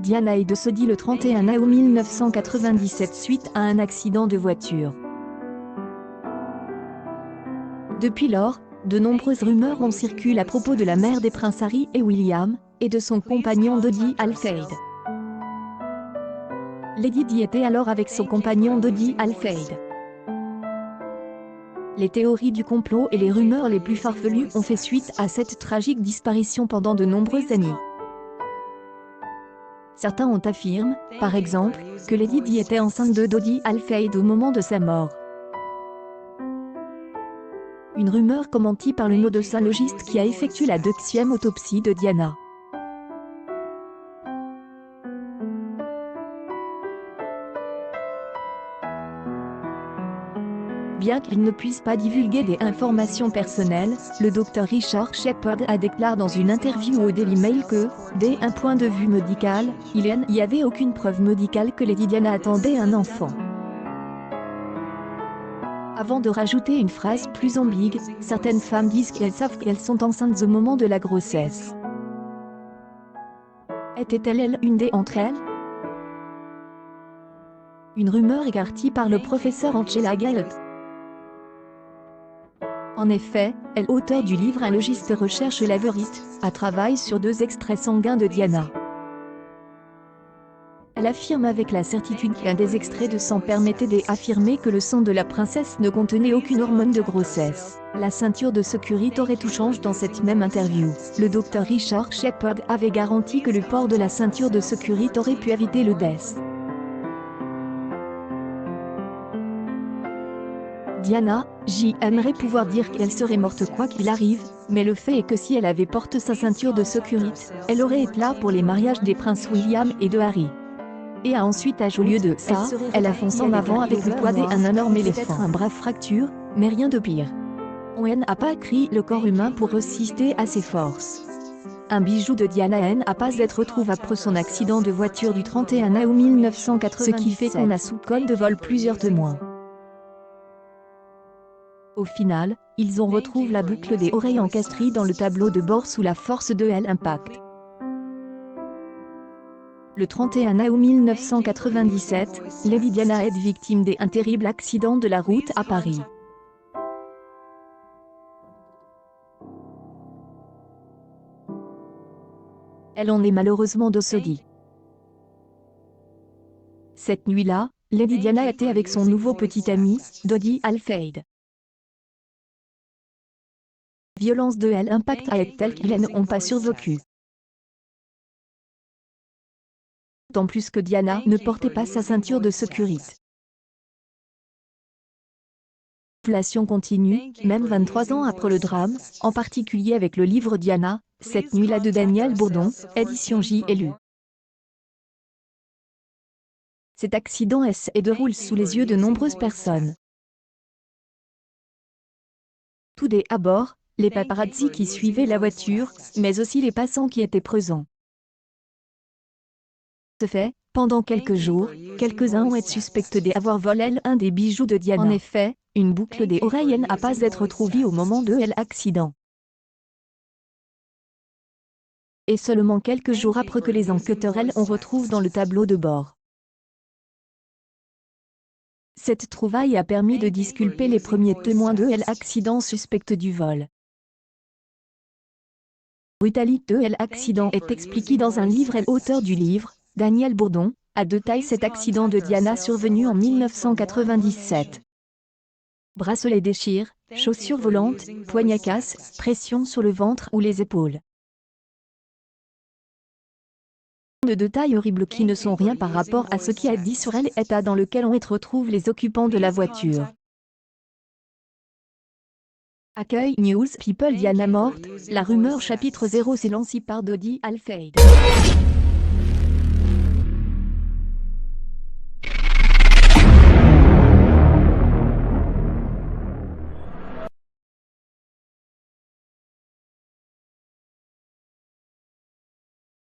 Diana est décédée le 31 août 1997 suite à un accident de voiture. Depuis lors, de nombreuses rumeurs ont circulé à propos de la mère des princes Harry et William, et de son compagnon Dodi Al-Fayed. Lady Di était alors avec son compagnon Dodi Al-Fayed. Les théories du complot et les rumeurs les plus farfelues ont fait suite à cette tragique disparition pendant de nombreuses années. Certains ont affirmé, par exemple, que Lady Di était enceinte de Dodi Al-Fayed au moment de sa mort. Une rumeur commentie par le médecin-légiste qui a effectué la 2e autopsie de Diana. Bien qu'il ne puisse pas divulguer des informations personnelles, le docteur Richard Shepard a déclaré dans une interview au Daily Mail que, dès un point de vue médical, il n'y avait aucune preuve médicale que Lady Diana attendait un enfant. Avant de rajouter une phrase plus ambiguë, certaines femmes disent qu'elles savent qu'elles sont enceintes au moment de la grossesse. Était-elle une d'entre elles? Une rumeur écartée par le professeur Angela Gallot. En effet, elle, auteur du livre Un légiste recherche la vérité, a travaillé sur 2 extraits sanguins de Diana. Elle affirme avec la certitude qu'un des extraits de sang permettait d'affirmer que le sang de la princesse ne contenait aucune hormone de grossesse. La ceinture de sécurité aurait tout changé dans cette même interview. Le docteur Richard Shepard avait garanti que le port de la ceinture de sécurité aurait pu éviter le décès. Diana, j'aimerais pouvoir dire qu'elle serait morte quoi qu'il arrive, mais le fait est que si elle avait porté sa ceinture de sécurité, elle aurait été là pour les mariages des princes William et de Harry. Et a ensuite au lieu de ça, elle a foncé en avant avec le poids d'un énorme éléphant. Un brave fracture, mais rien de pire. On n'a pas créé le corps humain pour résister à ses forces. Un bijou de Diana n'a pas été retrouvé après son accident de voiture du 31 août 1997, ce qui fait qu'on a sous col de vol plusieurs témoins. Au final, ils ont retrouvé la boucle des oreilles encastrée dans le tableau de bord sous la force de l'impact. Le 31 août 1997, Lady Diana est victime d'un terrible accident de la route à Paris. Elle en est malheureusement décédée. Cette nuit-là, Lady Diana était avec son nouveau petit ami, Dodi Al-Fayed. La violence de l'impact a été telle qu'ils n'ont pas survécu. D'autant plus que Diana ne portait pas sa ceinture de sécurité. L'inflation continue, même 23 ans après le drame, en particulier avec le livre Diana, cette nuit-là de Daniel Bourdon, édition JLU. Cet accident se déroule sous les yeux de nombreuses personnes. Tout à bord, les paparazzi qui suivaient la voiture, mais aussi les passants qui étaient présents. Ce fait, pendant quelques jours, quelques-uns ont été suspectés d'avoir volé un des bijoux de Diana. En effet, une boucle des oreilles n'a pas été retrouvée au moment de l'accident. Et seulement quelques jours après que les enquêteurs ont retrouvé dans le tableau de bord. Cette trouvaille a permis de disculper les premiers témoins de l'accident suspectés du vol. La brutalité de l'accident est expliquée dans un livre. L'auteur du livre, Daniel Bourdon, a détaillé cet accident de Diana survenu en 1997. Bracelet déchire, chaussures volantes, poignets casse, pression sur le ventre ou les épaules. De détails horribles qui ne sont rien par rapport à ce qui a dit sur l'état dans lequel on retrouve les occupants de la voiture. Accueil News People Diana morte, la rumeur chapitre 0 s'est lancée par Dodi Al-Fayed.